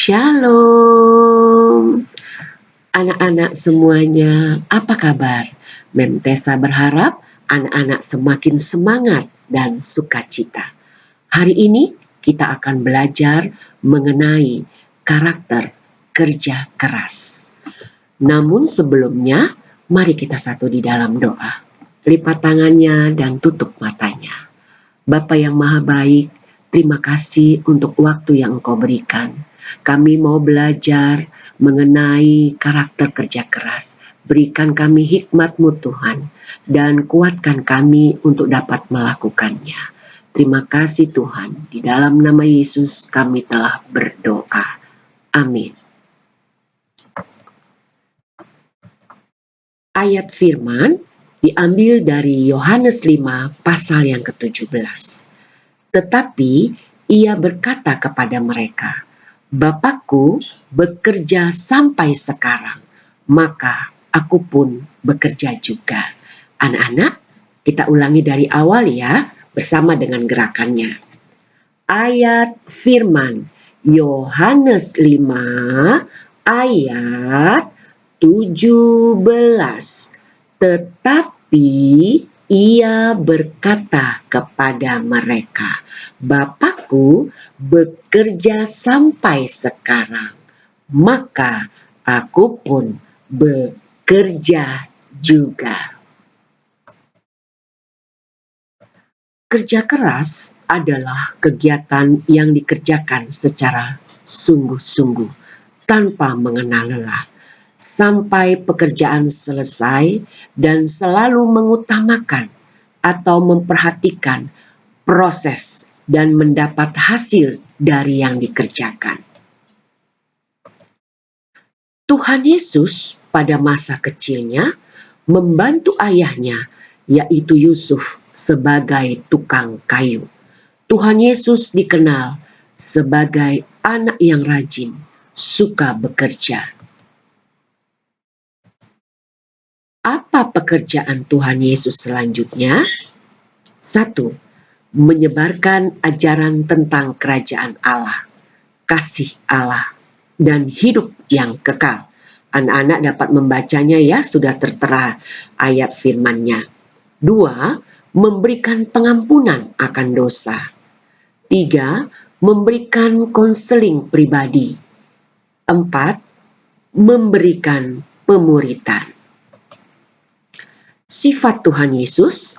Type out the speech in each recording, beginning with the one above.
Shalom, anak-anak semuanya, apa kabar? Mem Tessa berharap anak-anak semakin semangat dan sukacita. Hari ini kita akan belajar mengenai karakter kerja keras. Namun sebelumnya, mari kita satu di dalam doa. Lipat tangannya dan tutup matanya. Bapa yang Maha Baik, terima kasih untuk waktu yang Engkau berikan. Kami mau belajar mengenai karakter kerja keras. Berikan kami hikmat-Mu Tuhan, dan kuatkan kami untuk dapat melakukannya. Terima kasih Tuhan, di dalam nama Yesus kami telah berdoa. Amin. Ayat firman diambil dari Yohanes 5 pasal yang ke-17. Tetapi ia berkata kepada mereka, Bapakku bekerja sampai sekarang, maka aku pun bekerja juga. Anak-anak, kita ulangi dari awal ya, bersama dengan gerakannya. Ayat firman Yohanes 5 ayat 17. Tetapi ia berkata kepada mereka, Bapakku bekerja sampai sekarang, maka aku pun bekerja juga. Kerja keras adalah kegiatan yang dikerjakan secara sungguh-sungguh, tanpa mengenal lelah, sampai pekerjaan selesai dan selalu mengutamakan atau memperhatikan proses dan mendapat hasil dari yang dikerjakan. Tuhan Yesus pada masa kecilnya membantu ayahnya, yaitu Yusuf, sebagai tukang kayu. Tuhan Yesus dikenal sebagai anak yang rajin, suka bekerja. Apa pekerjaan Tuhan Yesus selanjutnya? 1. Menyebarkan ajaran tentang kerajaan Allah, kasih Allah, dan hidup yang kekal. Anak-anak dapat membacanya ya, sudah tertera ayat firman-Nya. 2. Memberikan pengampunan akan dosa. 3. Memberikan konseling pribadi. 4. Memberikan pemuritan. Sifat Tuhan Yesus.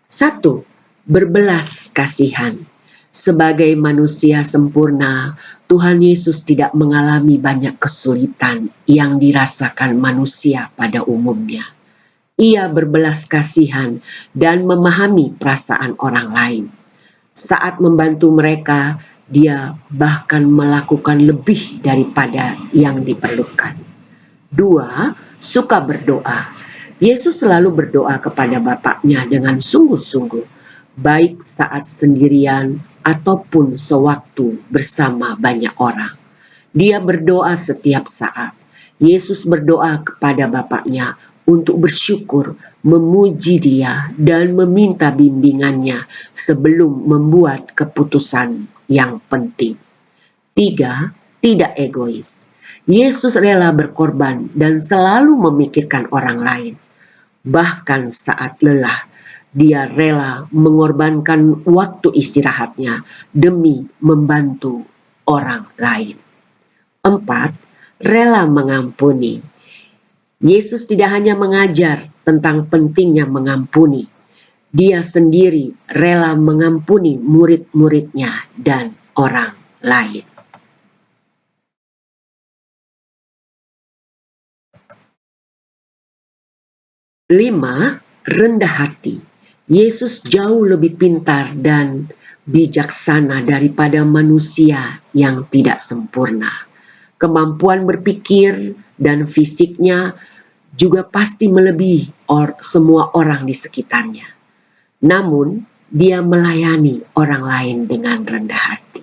1. Berbelas kasihan. Sebagai manusia sempurna, Tuhan Yesus tidak mengalami banyak kesulitan yang dirasakan manusia pada umumnya. Ia berbelas kasihan dan memahami perasaan orang lain. Saat membantu mereka, dia bahkan melakukan lebih daripada yang diperlukan. 2. Suka berdoa. Yesus selalu berdoa kepada Bapaknya dengan sungguh-sungguh, baik saat sendirian ataupun sewaktu bersama banyak orang. Dia berdoa setiap saat. Yesus berdoa kepada Bapaknya untuk bersyukur, memuji Dia, dan meminta bimbingannya sebelum membuat keputusan yang penting. 3. Tidak egois. Yesus rela berkorban dan selalu memikirkan orang lain. Bahkan saat lelah, dia rela mengorbankan waktu istirahatnya demi membantu orang lain. 4. Rela mengampuni. Yesus tidak hanya mengajar tentang pentingnya mengampuni. Dia sendiri rela mengampuni murid-muridnya dan orang lain. 5. Rendah hati. Yesus jauh lebih pintar dan bijaksana daripada manusia yang tidak sempurna. Kemampuan berpikir dan fisiknya juga pasti melebihi semua orang di sekitarnya. Namun, dia melayani orang lain dengan rendah hati.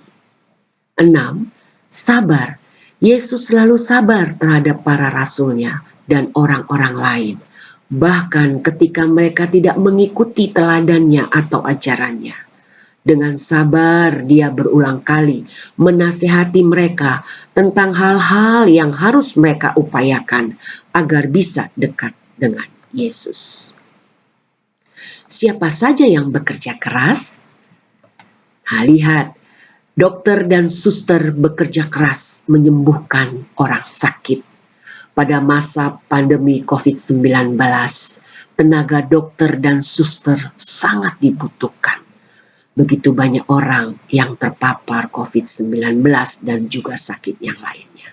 6. Sabar. Yesus selalu sabar terhadap para rasulnya dan orang-orang lain, bahkan ketika mereka tidak mengikuti teladannya atau ajarannya. Dengan sabar dia berulang kali menasihati mereka tentang hal-hal yang harus mereka upayakan agar bisa dekat dengan Yesus. Siapa saja yang bekerja keras? Nah, lihat, dokter dan suster bekerja keras menyembuhkan orang sakit. Pada masa pandemi COVID-19, tenaga dokter dan suster sangat dibutuhkan. Begitu banyak orang yang terpapar COVID-19 dan juga sakit yang lainnya.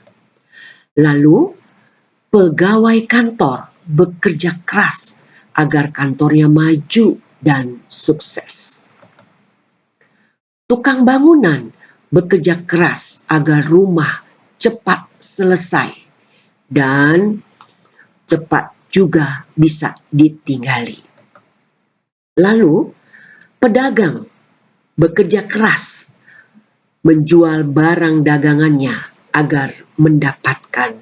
Lalu, pegawai kantor bekerja keras agar kantornya maju dan sukses. Tukang bangunan bekerja keras agar rumah cepat selesai dan cepat juga bisa ditinggali. Lalu, pedagang bekerja keras menjual barang dagangannya agar mendapatkan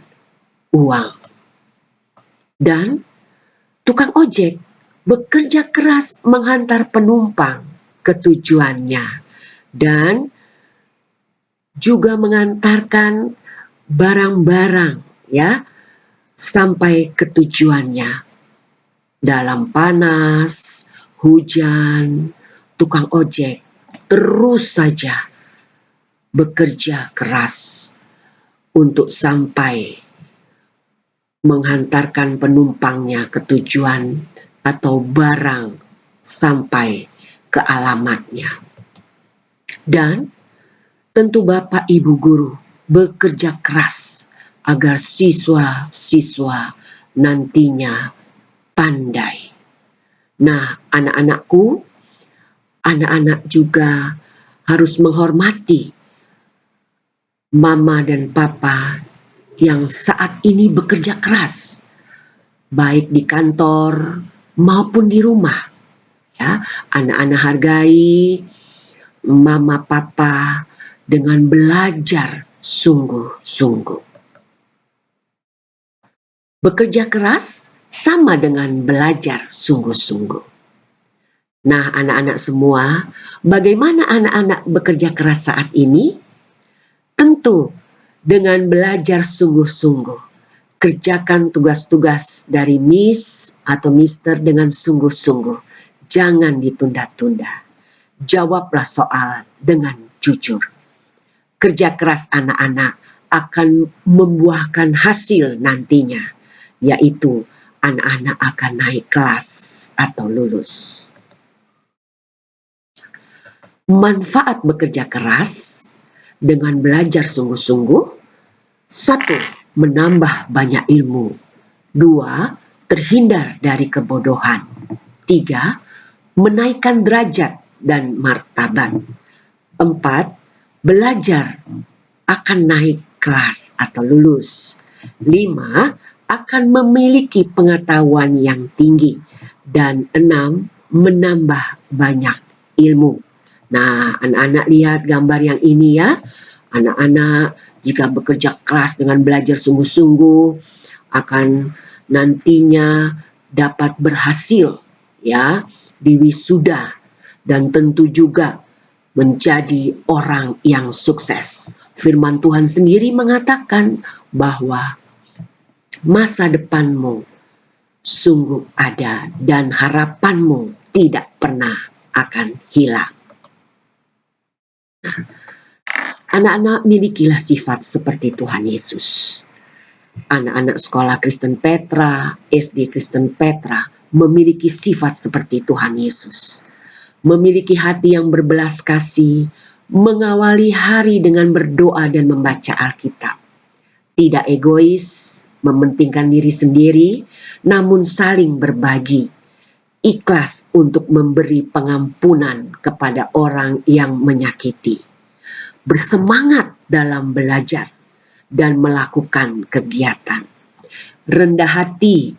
uang. Dan tukang ojek bekerja keras menghantar penumpang ke tujuannya dan juga mengantarkan barang-barang ya sampai ke tujuannya. Dalam panas, hujan, tukang ojek terus saja bekerja keras untuk sampai menghantarkan penumpangnya ke tujuan atau barang sampai ke alamatnya. Dan tentu Bapak Ibu guru bekerja keras agar siswa-siswa nantinya pandai. Nah, anak-anakku, anak-anak juga harus menghormati mama dan papa yang saat ini bekerja keras, baik di kantor maupun di rumah. Ya, anak-anak hargai mama papa dengan belajar sungguh-sungguh. Bekerja keras sama dengan belajar sungguh-sungguh. Nah, anak-anak semua, bagaimana anak-anak bekerja keras saat ini? Tentu dengan belajar sungguh-sungguh. Kerjakan tugas-tugas dari Miss atau Mister dengan sungguh-sungguh. Jangan ditunda-tunda. Jawablah soal dengan jujur. Kerja keras anak-anak akan membuahkan hasil nantinya, yaitu anak-anak akan naik kelas atau lulus. Manfaat bekerja keras dengan belajar sungguh-sungguh. 1. Menambah banyak ilmu. 2. Terhindar dari kebodohan. 3. Menaikkan derajat dan martabat. 4. Belajar akan naik kelas atau lulus. 5. Akan memiliki pengetahuan yang tinggi. Dan 6. Menambah banyak ilmu. Nah, anak-anak lihat gambar yang ini ya. Anak-anak jika bekerja keras dengan belajar sungguh-sungguh akan nantinya dapat berhasil ya di wisuda dan tentu juga menjadi orang yang sukses. Firman Tuhan sendiri mengatakan bahwa masa depanmu sungguh ada dan harapanmu tidak pernah akan hilang. Nah, anak-anak milikilah sifat seperti Tuhan Yesus. Anak-anak sekolah Kristen Petra, SD Kristen Petra memiliki sifat seperti Tuhan Yesus. Memiliki hati yang berbelas kasih, mengawali hari dengan berdoa dan membaca Alkitab. Tidak egois, mementingkan diri sendiri, namun saling berbagi. Ikhlas untuk memberi pengampunan kepada orang yang menyakiti. Bersemangat dalam belajar dan melakukan kegiatan. Rendah hati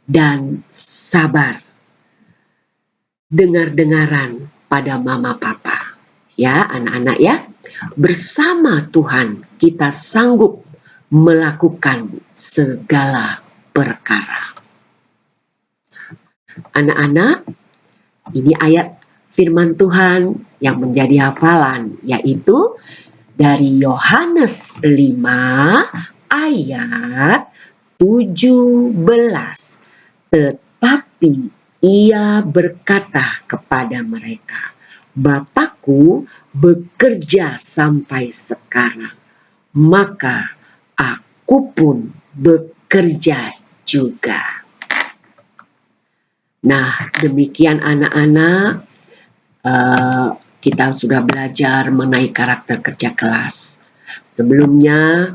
dan sabar. Dengar-dengaran pada mama papa. Ya, anak-anak ya. Bersama Tuhan kita sanggup melakukan segala perkara. Anak-anak, ini ayat firman Tuhan yang menjadi hafalan, yaitu dari Yohanes 5 ayat 17. Tetapi ia berkata kepada mereka, Bapakku bekerja sampai sekarang, maka aku pun bekerja juga. Nah, demikian anak-anak, kita sudah belajar mengenai karakter kerja keras. Sebelumnya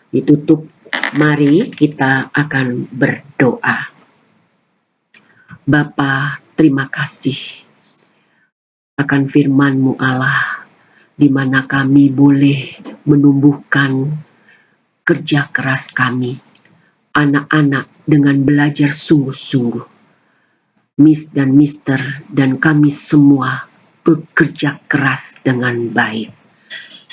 ditutup, mari kita akan berdoa. Bapa, terima kasih akan firman-Mu Allah, di mana kami boleh menumbuhkan kerja keras kami, anak-anak, dengan belajar sungguh-sungguh. Miss dan Mister dan kami semua bekerja keras dengan baik.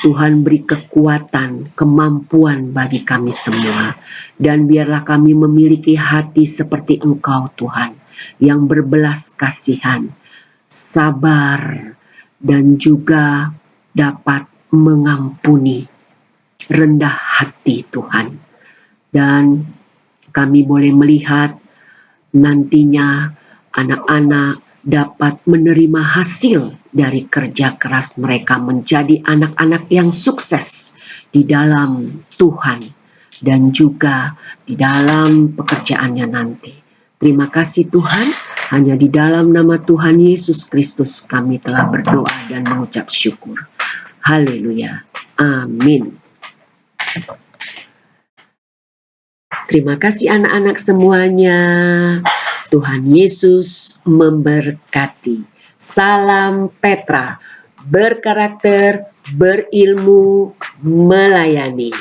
Tuhan beri kekuatan, kemampuan bagi kami semua. Dan biarlah kami memiliki hati seperti Engkau Tuhan, yang berbelas kasihan, sabar, dan juga dapat mengampuni, rendah hati Tuhan. Dan kami boleh melihat nantinya anak-anak dapat menerima hasil dari kerja keras mereka menjadi anak-anak yang sukses di dalam Tuhan dan juga di dalam pekerjaannya nanti. Terima kasih Tuhan, hanya di dalam nama Tuhan Yesus Kristus kami telah berdoa dan mengucap syukur. Haleluya. Amin. Terima kasih anak-anak semuanya. Tuhan Yesus memberkati. Salam Petra, berkarakter, berilmu, melayani.